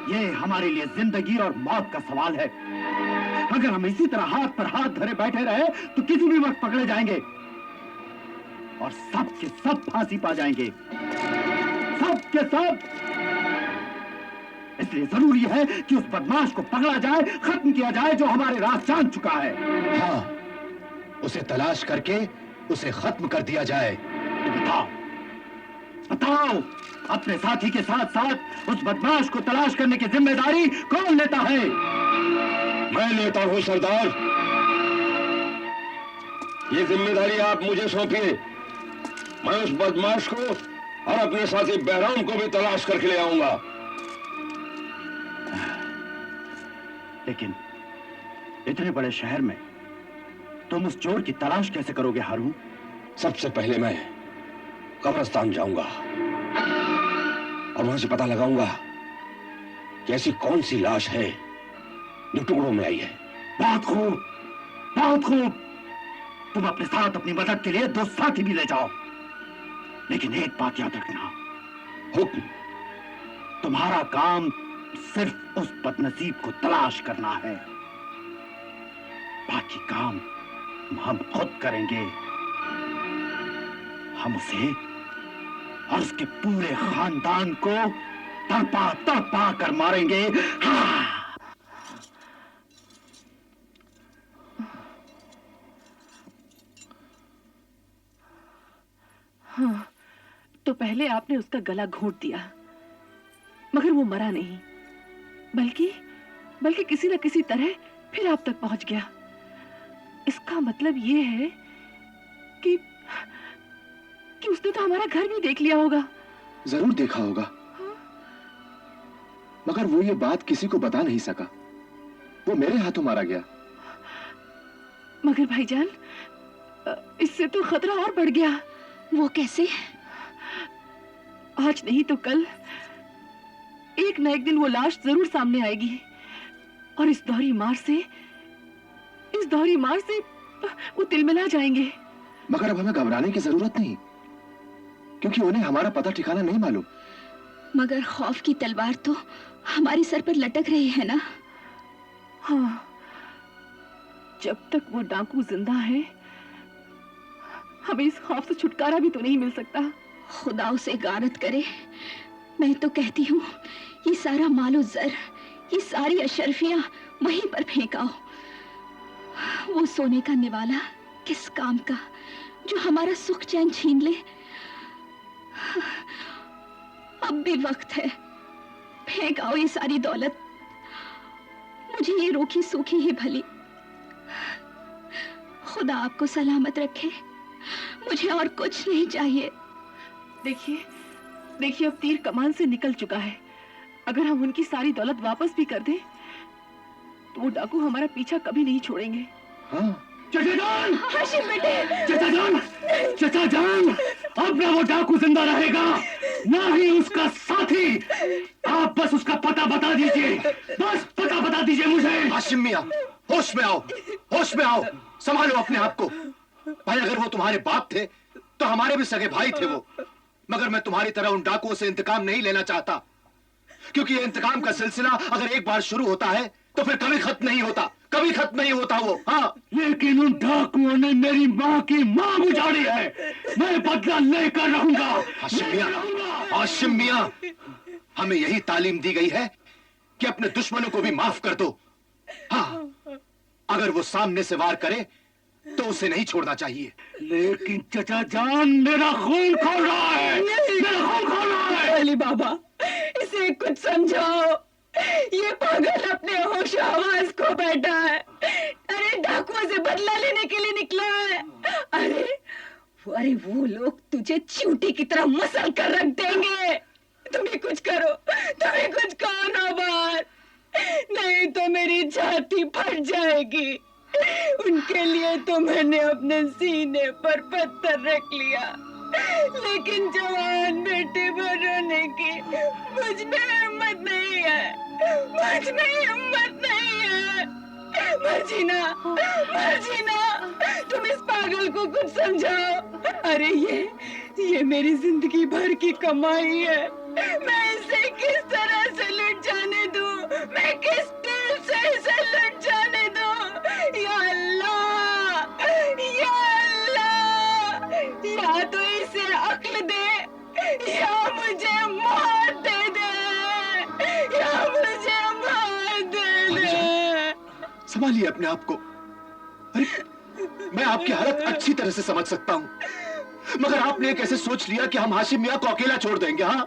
ये हमारे लिए जिंदगी और मौत का सवाल है। अगर हम इसी तरह हाथ पर हाथ धरे बैठे रहे तो किसी भी वक्त पकड़े जाएंगे और सब के सब फांसी पा जाएंगे, सब के सब। इसलिए जरूरी है कि उस बदमाश को पकड़ा जाए, खत्म किया जाए जो हमारे राज जान चुका है। हाँ, उसे तलाश करके उसे खत्म कर दिया जाए। तो बताओ बताओ, अपने साथी के साथ साथ उस बदमाश को तलाश करने की जिम्मेदारी कौन लेता है? मैं लेता हूं सरदार। ये जिम्मेदारी आप मुझे सौंपिए। मैं उस बदमाश को और अपने साथी बहराम को भी तलाश करके ले आऊंगा। लेकिन इतने बड़े शहर में तुम उस चोर की तलाश कैसे करोगे हारून? सबसे पहले मैं कब्रिस्तान जाऊंगा और वहां से पता लगाऊंगा कि ऐसी कौन सी लाश है जो टुकड़ों में आई है। बहुत खूब, बहुत खूब। तुम अपने साथ अपनी मदद के लिए 2 साथी भी ले जाओ, लेकिन एक बात याद रखना। हुक्म। तुम्हारा काम सिर्फ उस बदनसीब को तलाश करना है, बाकी काम हम खुद करेंगे। हम उसे और उसके पूरे खानदान को तड़पा तड़पा कर मारेंगे। हाँ। हाँ, तो पहले आपने उसका गला घोंट दिया, मगर वो मरा नहीं, बल्कि किसी न किसी तरह फिर आप तक पहुंच गया। इसका मतलब ये है कि उसने तो हमारा घर भी देख लिया होगा। जरूर देखा होगा। हाँ? मगर वो ये बात किसी को बता नहीं सका। वो मेरे हाथों मारा गया। मगर भाईजान, इससे तो खतरा और बढ़ गया। वो कैसे? आज नहीं तो कल एक न एक दिन वो लाश जरूर सामने आएगी और इस दोहरी मार से वो तिलमिला जाएंगे। मगर अब हमें घबराने की जरूरत नहीं, क्योंकि उन्हें हमारा पता ठिकाना नहीं मालूम। मगर खौफ की तलवार तो हमारे सर पर लटक रही है ना। हाँ, जब तक वो डाकू जिंदा है हमें इस खौफ से छुटकारा भी तो नहीं मिल सकता। खुदा उसे गारत करे। मैं तो कहती हूँ ये सारा मालो जर, ये सारी अशरफियां वहीं पर फेंकाओ। वो सोने का निवाला किस काम का जो हमारा सुख चैन छीन ले। अब भी वक्त है, फेंक आओ ये सारी दौलत। मुझे ये रूखी सूखी ही भली। खुदा आपको सलामत रखे, मुझे और कुछ नहीं चाहिए। देखिए अब तीर कमान से निकल चुका है। अगर हम उनकी सारी दौलत वापस भी कर दें तो वो डाकू हमारा पीछा कभी नहीं छोड़ेंगे। हाँ। चचा जान! हाशिम बेटे! चचा जान! अब ना वो डाकू जिंदा रहेगा, ना ही उसका साथी। आप बस उसका पता बता दीजिए, बस पता बता दीजिए मुझे। हाशिम मियां, होश में आओ, होश में आओ, संभालो अपने आप को। भाई अगर वो तुम्हारे बाप थे तो हमारे भी सगे भाई थे वो। मगर मैं तुम्हारी तरह उन डाकुओं से इंतकाम नहीं लेना चाहता, क्योंकि ये इंतकाम का सिलसिला अगर एक बार शुरू होता है तो फिर कभी खत्म नहीं होता, कभी खत्म नहीं होता वो। हाँ, लेकिन उन डाकुओं ने मेरी माँ की माँ उजाड़ी है। मैं बदला लेकर रहूंगा। हाशिम मियां, हमें यही तालीम दी गई है कि अपने दुश्मनों को भी माफ कर दो। हाँ, अगर वो सामने से वार करे तो उसे नहीं छोड़ना चाहिए। लेकिन चचा जान, मेरा खून खोल रहा है, मेरा खून खोल रहा है। अली बाबा, इसे कुछ समझाओ। ये पागल अपने होश आवाज खो बैठा है। अरे डाकुओं से बदला लेने के लिए निकला है। अरे वो लोग तुझे चींटी की तरह मसल कर रख देंगे। तुम्हें कुछ करो, तुम्हें कुछ कहो ना बात, नहीं तो मेरी छाती फट जाएगी। उनके लिए तो मैंने अपने सीने पर पत्थर रख लिया, लेकिन जवान बेटे पर रोने की मुझ में हिम्मत नहीं है, मुझ में हिम्मत नहीं है। मर्जीना, तुम इस पागल को कुछ समझाओ। अरे ये मेरी जिंदगी भर की कमाई है, मैं इसे किस तरह से लुट जाने दूं? संभालिए अपने आप को। अरे मैं आपकी हालत अच्छी तरह से समझ सकता हूं, मगर आपने कैसे सोच लिया कि हम हाशिम मियां को अकेला छोड़ देंगे? हाँ,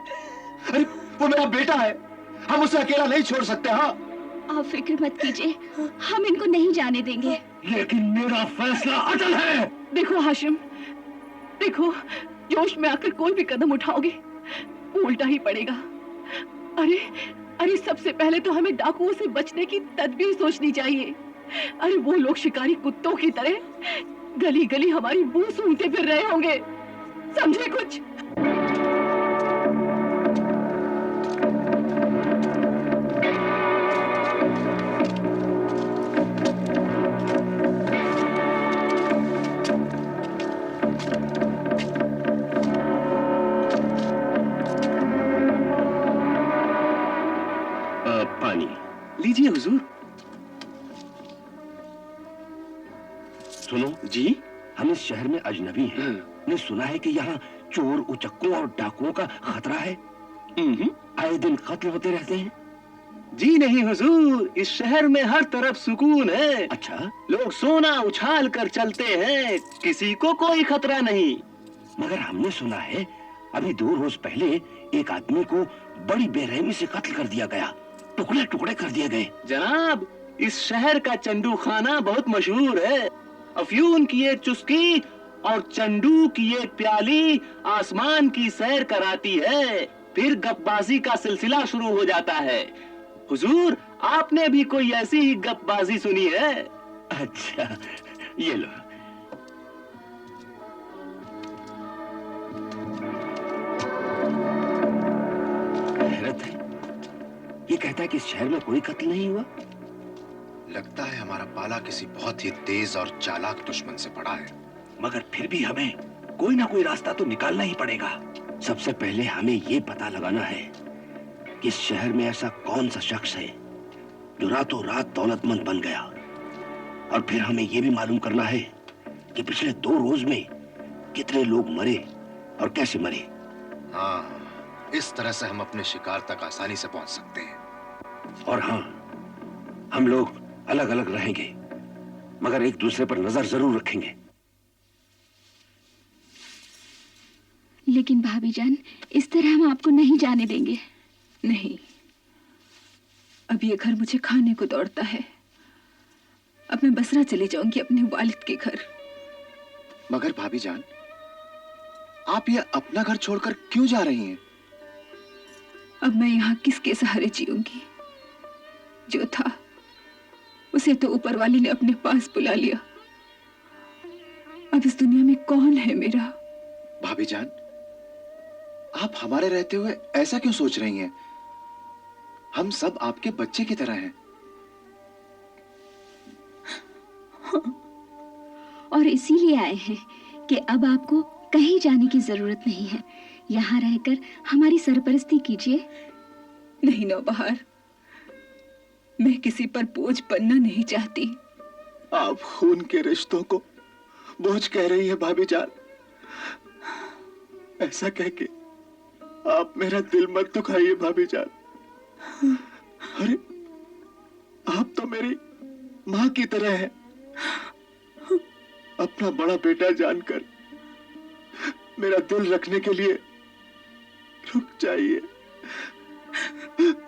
अरे वो मेरा बेटा है, हम उसे अकेला नहीं छोड़ सकते। हाँ, आप फिक्र मत कीजिए, हम इनको नहीं जाने देंगे। लेकिन मेरा फैसला अटल है। देखो हाशिम, देखो, जोश में आकर कोई भी कदम उठाओगे उल्टा ही पड़ेगा। अरे अरे सबसे पहले तो हमें डाकुओं से बचने की तदबीर सोचनी चाहिए। अरे वो लोग शिकारी कुत्तों की तरह गली गली हमारी मुंह सूंघते फिर रहे होंगे, समझे कुछ? पानी लीजिए हुजूर। सुनो जी, हम इस शहर में अजनबी हैं। ने सुना है कि यहाँ चोर, उचक्कों और डाकुओं का खतरा है। आए दिन कत्ल होते रहते हैं। जी नहीं हुजूर, इस शहर में हर तरफ सुकून है। अच्छा, लोग सोना उछाल कर चलते हैं, किसी को कोई खतरा नहीं। मगर हमने सुना है अभी 2 रोज पहले एक आदमी को बड़ी बेरहमी से कत्ल कर दिया गया, टुकड़े टुकड़े कर दिए गए। जनाब, इस शहर का चंडू खाना बहुत मशहूर है। अफ्यून की एक चुस्की और चंडू की एक प्याली आसमान की सैर कराती है, फिर गपबाजी का सिलसिला शुरू हो जाता है। हुजूर, आपने भी कोई ऐसी ही गपबाजी सुनी है? अच्छा, ये लो। हैरत है, ये कहता है कि इस शहर में कोई कत्ल नहीं हुआ। लगता है हमारा पाला किसी बहुत ही तेज और चालाक दुश्मन से पड़ा है। मगर फिर भी हमें कोई ना कोई रास्ता तो निकालना ही पड़ेगा। सबसे पहले हमें ये पता लगाना है कि इस शहर में ऐसा कौन सा शख्स है जो रातों रात दौलतमंद बन गया, और फिर हमें ये भी मालूम करना है कि पिछले 2 रोज में कितने लोग मरे और कैसे मरे। हाँ, इस तरह से हम अपने शिकार तक आसानी से पहुंच सकते हैं। और हाँ, हम लोग अलग अलग रहेंगे, मगर एक दूसरे पर नजर जरूर रखेंगे। लेकिन भाभी जान, इस तरह हम आपको नहीं जाने देंगे। नहीं, अब ये घर मुझे खाने को दौड़ता है। अब मैं बसरा चली जाऊंगी अपने वालिद के घर। मगर भाभी जान, आप ये अपना घर छोड़कर क्यों जा रही हैं? अब मैं यहाँ किसके सहारे जीऊंगी? जो था उसे तो ऊपर वाली ने अपने पास बुला लिया। अब इस दुनिया में कौन है मेरा? भाभी जान, आप हमारे रहते हुए ऐसा क्यों सोच रही हैं? हम सब आपके बच्चे की तरह हैं। और इसीलिए आए हैं कि अब आपको कहीं जाने की जरूरत नहीं है। यहाँ रहकर हमारी सरपरस्ती कीजिए। नहीं नौबहार, मैं किसी पर बोझ बनना नहीं चाहती। आप खून के रिश्तों को बोझ कह रही है भाभी जान। ऐसा कह के आप मेरा दिल मत दुखाइए भाभी जान। अरे आप तो मेरी माँ की तरह हैं। अपना बड़ा बेटा जानकर मेरा दिल रखने के लिए रुक जाइए,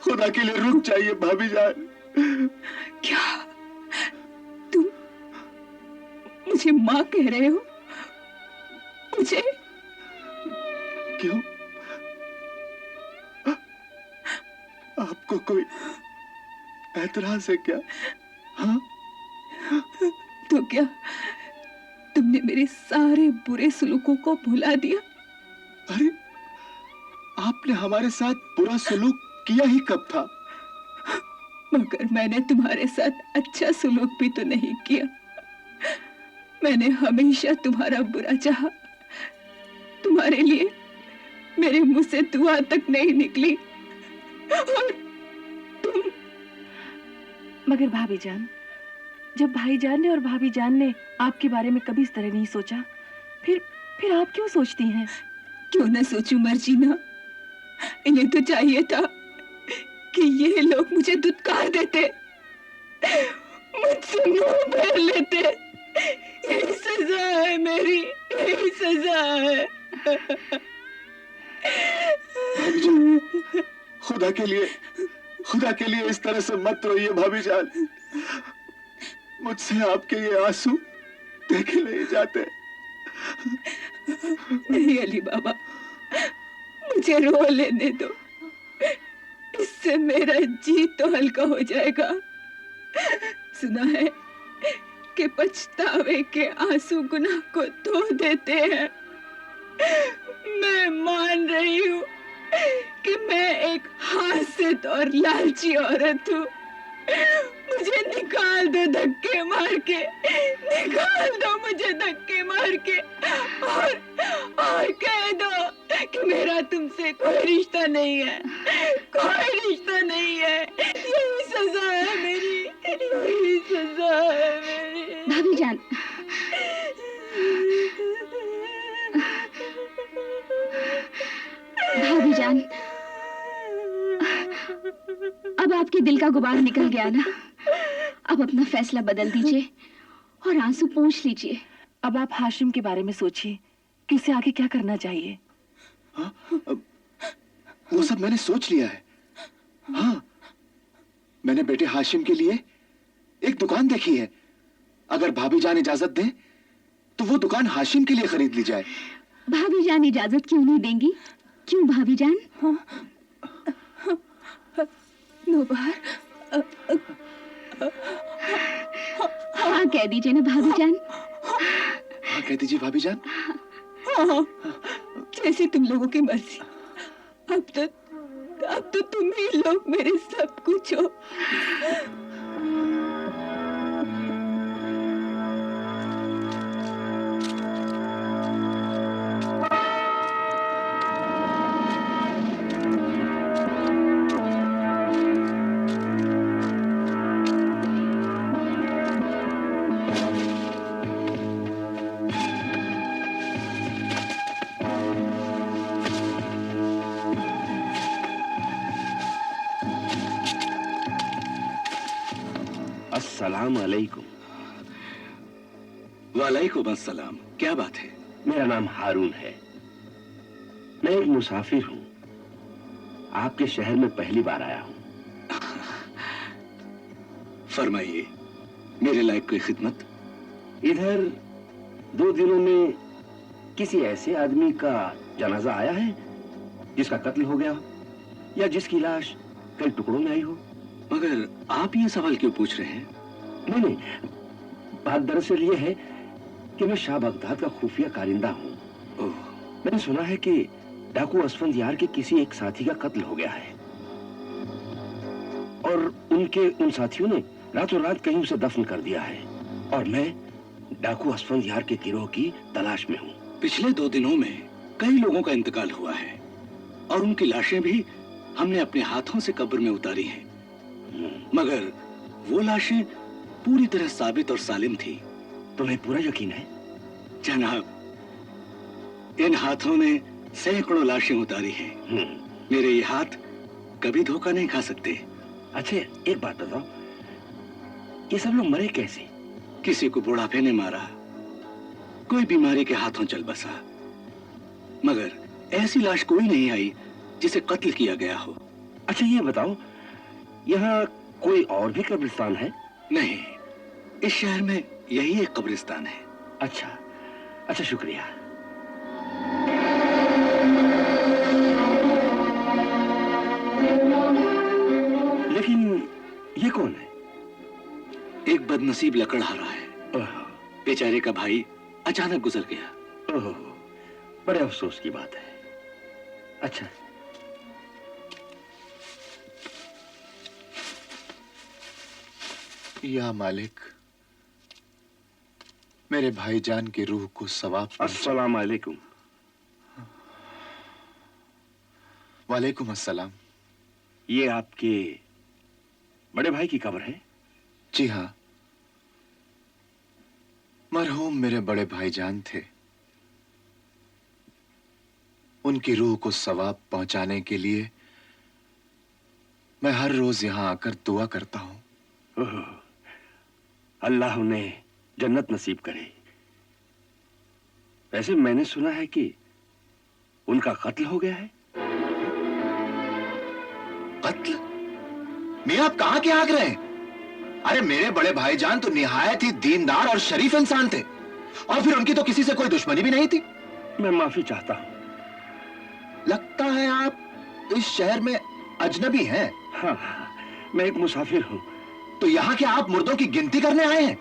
खुदा के लिए रुक जाइए भाभी जान। क्या तुम मुझे माँ कह रहे हो? मुझे? क्यों? आपको कोई ऐतराज है क्या? हाँ? तो क्या तुमने मेरे सारे बुरे सलूकों को भुला दिया? अरे आपने हमारे साथ बुरा सलूक किया ही कब था? मगर मैंने तुम्हारे साथ अच्छा सलूक भी तो नहीं किया। मैंने हमेशा तुम्हारा बुरा चाहा। तुम्हारे लिए मेरे मुंह से दुआ तक नहीं निकली। और तुम। मगर भाभी जान, जब भाईजान ने और भाभी जान ने आपके बारे में कभी इस तरह नहीं सोचा, फिर आप क्यों सोचती हैं? क्यों ना सोचूं मर्जीना, इन्हें तो चाहिए था कि ये लोग मुझे दुत्कार देते, मुझसे मुंह फेर लेते। यही सजा है मेरी, यही सजा है। भाभी जान, खुदा के लिए इस तरह से मत रोइए भाभी जान। मुझसे आपके ये आंसू देखे नहीं जाते। नहीं अली बाबा, मुझे रो लेने दो, इससे मेरा जी तो हल्का हो जाएगा। सुना है कि पछतावे के आंसू गुनाह को धो देते हैं। मैं मान रही हूँ कि मैं एक हासिद और लालची औरत हूँ। मुझे निकाल दो धक्के मार के, निकाल दो मुझे धक्के मार के, और कह दो कि मेरा तुमसे कोई रिश्ता नहीं है, कोई रिश्ता नहीं है। यही सजा है मेरी, यही सजा है मेरी। भाभी जान, भाभी जान, अब आपके दिल का गुबार निकल गया ना। अब अपना फैसला बदल दीजिए और आंसू पोंछ लीजिए। अब आप हाशिम के बारे में सोचिए कि उसे आगे क्या करना चाहिए। हाँ, वो सब मैंने सोच लिया है। हाँ, मैंने बेटे हाशिम के लिए एक दुकान देखी है। अगर भाभी जान इजाजत दें तो वो दुकान हाशिम के लिए खरीद ली जाए। भाभी जान इजाजत क्यों नहीं देंगी? क्यों भाभी जान? नौबहार, हाँ कह दीजिए ना भाभी जान। हाँ कह दीजिए भाभी जान। हाँ, जैसी तुम लोगों की मर्जी। अब तो तुम ही लोग मेरे सब कुछ हो। अस्सलाम अलैकुम। वालेकुम अस्सलाम। क्या बात है? मेरा नाम हारून है। मैं एक मुसाफिर हूँ, आपके शहर में पहली बार आया हूँ। फरमाइए, मेरे लायक कोई खिदमत? इधर 2 दिनों में किसी ऐसे आदमी का जनाजा आया है जिसका कत्ल हो गया हो या जिसकी लाश कई टुकड़ों में आई हो? मगर आप ये सवाल क्यों पूछ रहे हैं? नहीं, बात दरअसल ये है कि मैं शाह बगदाद का खुफिया कारिंदा हूँ। ओह, मैंने सुना है कि डाकू असफंदियार के किसी एक साथी का कत्ल हो गया है और उनके उन साथियों ने रातों रात कहीं उसे दफन कर दिया है, और मैं डाकू असफंदियार के गिरोह की तलाश में हूँ। पिछले 2 दिनों में कई लोगों का इंतकाल हुआ है और उनकी लाशें भी हमने अपने हाथों से कब्र में उतारी हैं। मगर वो लाशें पूरी तरह साबित और सालिम थी। तुम्हें पूरा यकीन है? जनाब, इन हाथों ने सैकड़ों लाशें उतारी हैं। मेरे ये हाथ कभी धोखा नहीं खा सकते। अच्छा, एक बात बताओ, ये सब लोग मरे कैसे? किसी को बुढ़ापे ने मारा, कोई बीमारी के हाथों चल बसा, मगर ऐसी लाश कोई नहीं आई जिसे कत्ल किया गया हो। अच्छा ये बताओ, यहाँ कोई और भी कब्रिस्तान है? नहीं, इस शहर में यही एक कब्रिस्तान है। अच्छा, शुक्रिया। लेकिन ये कौन है? एक बदनसीब लकड़हारा है। बेचारे का भाई अचानक गुजर गया। ओह, बड़े अफसोस की बात है। अच्छा, या मालिक, मेरे भाईजान की रूह को सवाब। अस्सलाम वालेकुम। वालेकुम अस्सलाम। ये आपके बड़े भाई की कब्र है? जी हाँ, मरहूम मेरे बड़े भाईजान थे। उनकी रूह को सवाब पहुंचाने के लिए मैं हर रोज यहां आकर दुआ करता हूं। अल्लाह उन्हें जन्नत नसीब करे। वैसे मैंने सुना है कि उनका कत्ल हो गया है। कत्ल? मियां आप कहां के आग रहे हैं? अरे मेरे बड़े भाईजान तो निहायत ही दीनदार और शरीफ इंसान थे, और फिर उनकी तो किसी से कोई दुश्मनी भी नहीं थी। मैं माफी चाहता हूं। लगता है आप इस शहर में अजनबी हैं। हाँ, मैं एक मुसाफिर हूं। तो यहाँ क्या आप मुर्दों की गिनती करने आए हैं?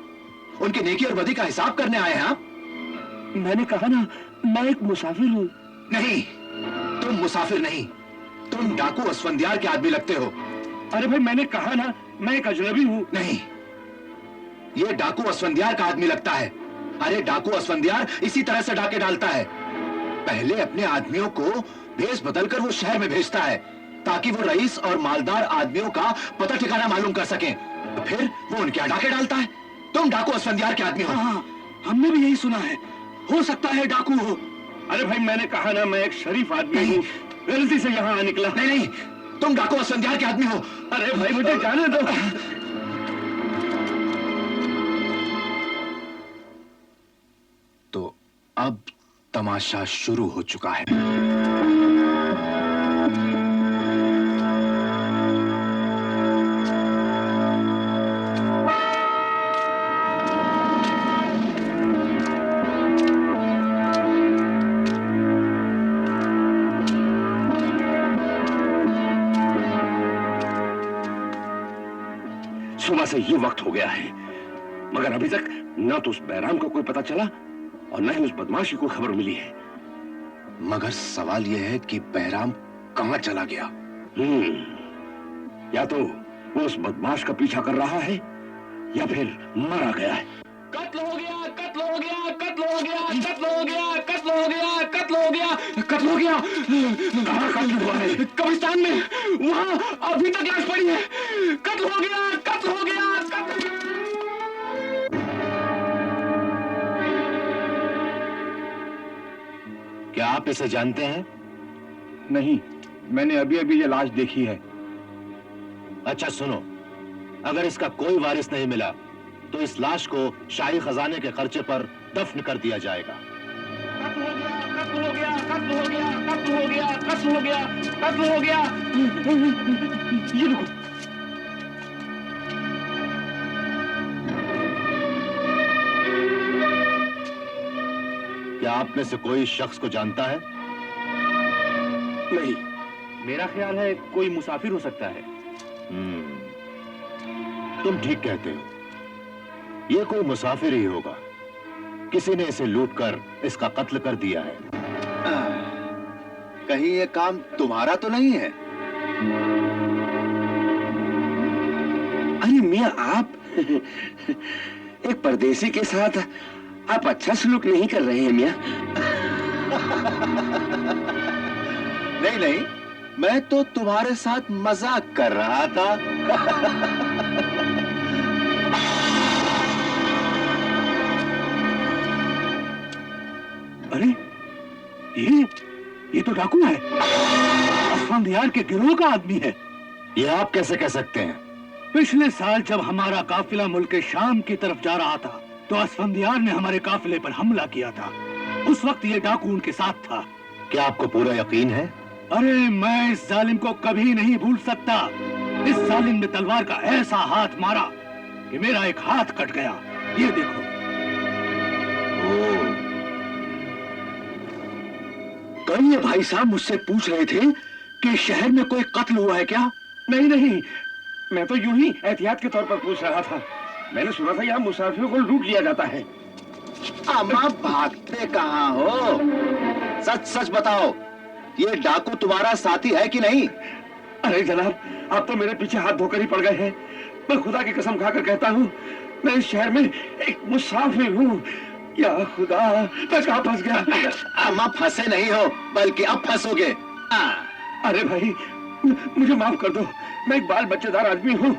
उनकी नेकी और बदी का हिसाब करने आए हैं आप? मैंने कहा ना, मैं एक मुसाफिर हूं। नहीं, तुम मुसाफिर नहीं, तुम डाकू असफंदियार के आदमी लगते हो। अरे भाई, मैंने कहा ना, मैं एक अजनबी हूं। नहीं, ये डाकू असफंदियार का आदमी लगता है। अरे डाकू असफंदियार इसी तरह से डाके डालता है। पहले अपने आदमियों को भेष बदलकर वो शहर में भेजता है, ताकि वो रईस और मालदार आदमियों का पता ठिकाना मालूम कर सकें। फिर वो उनके यहाँ डाके डालता है। तुम डाकू असफंदियार के आदमी हो। हाँ, हमने भी यही सुना है। हो सकता है डाकू हो। अरे भाई, मैंने कहा ना, मैं एक शरीफ आदमी हूं। गलती से यहाँ आ निकला। नहीं नहीं, तुम डाकू असफंदियार के आदमी हो। अरे भाई, मुझे जाने दो। तो अब तमाशा शुरू हो चुका है। सुबह से ये वक्त हो गया है, मगर अभी तक ना तो उस बैराम का कोई पता चला और न ही उस बदमाश की कोई खबर मिली है। मगर सवाल यह है कि बहराम कहां चला गया? या तो वो उस बदमाश का पीछा कर रहा है या फिर मारा गया है। कत्ल हो गया, कत्ल हो गया, कत्ल हो गया, कत्ल हो गया, कत्ल हो गया, कत्ल हो गया, कत्ल हो गया। कहां कत्ल हुआ है? कब्रिस्तान में, वहां अभी तक लाश पड़ी है। कत्ल हो गया, कत्ल हो गया, कत्ल। क्या आप इसे जानते हैं? नहीं, मैंने अभी अभी ये लाश देखी है। अच्छा सुनो, अगर इसका कोई वारिस नहीं मिला तो इस लाश को शाही खजाने के खर्चे पर दफन कर दिया जाएगा। कत्ल हो गया, कत्ल हो गया, कत्ल हो गया, कत्ल हो गया, कत्ल हो गया, कत्ल हो गया। ये देखो, क्या आप में से कोई इस शख्स को जानता है? नहीं। मेरा ख्याल है कोई मुसाफिर हो सकता है। तुम ठीक कहते हो, ये कोई मुसाफिर ही होगा। किसी ने इसे लूटकर इसका कत्ल कर दिया है। कहीं ये काम तुम्हारा तो नहीं है? अरे मियां, आप एक परदेसी के साथ आप अच्छा सलूक नहीं कर रहे हैं मियां। नहीं नहीं, मैं तो तुम्हारे साथ मजाक कर रहा था। अरे ये तो डाकू है, असफंदियार के गिरोह का आदमी है। ये आप कैसे कह सकते हैं? पिछले साल जब हमारा काफिला मुल्क शाम की तरफ जा रहा था तो असफंदियार ने हमारे काफिले पर हमला किया था। उस वक्त ये डाकू उनके साथ था। क्या आपको पूरा यकीन है? अरे मैं इस जालिम को कभी नहीं भूल सकता। इस जालिम ने तलवार का ऐसा हाथ मारा कि मेरा एक हाथ कट गया। ये देखो। कल ये भाई साहब मुझसे पूछ रहे थे कि शहर में कोई कत्ल हुआ है क्या? नहीं नहीं, मैं तो यूं ही एहतियात के तौर पर पूछ रहा था। मैंने सुना था यहाँ मुसाफिरों को लूट लिया जाता है। अम्मा, भागते कहाँ हो? सच सच बताओ, ये डाकू तुम्हारा साथी है कि नहीं? अरे जनाब, आप तो मेरे पीछे हाथ धोकर ही पड़ गए हैं। मैं खुदा की कसम खाकर कहता हूँ, मैं इस शहर में एक मुसाफिर हूँ। या खुदा, मैं कहाँ फंस गया? अम्मा, फंसे नहीं हो, बल्कि अब फंसोगे। अरे भाई, मुझे माफ कर दो। मैं एक बाल बच्चेदार आदमी हूँ।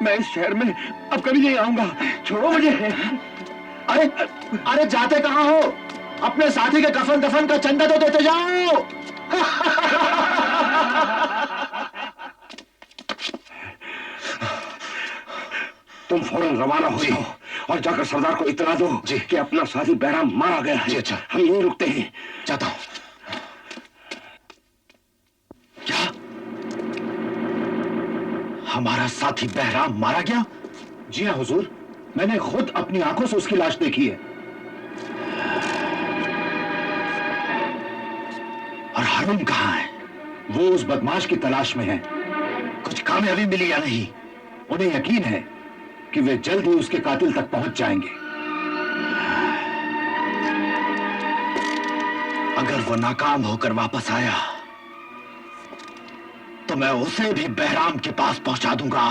मैं इस शहर में अब कभी नहीं आऊंगा। छोड़ो मुझे। अरे अरे, जाते कहाँ हो? अपने साथी के कफन दफन का चंदा तो देते जाओ। तुम फौरन रवाना हो जाओ। और जाकर सरदार को इतला दो जी कि अपना साथी बहराम मारा गया है। जी अच्छा, हम यहीं रुकते हैं। जाता हूं। क्या हमारा साथी बहराम मारा गया? जी हाँ हुजूर, मैंने खुद अपनी आंखों से उसकी लाश देखी है। और हारून कहां है? वो उस बदमाश की तलाश में है। कुछ कामयाबी मिली या नहीं? उन्हें यकीन है कि वे जल्द ही उसके कातिल तक पहुंच जाएंगे। अगर वो नाकाम होकर वापस आया तो मैं उसे भी बहराम के पास पहुंचा दूंगा।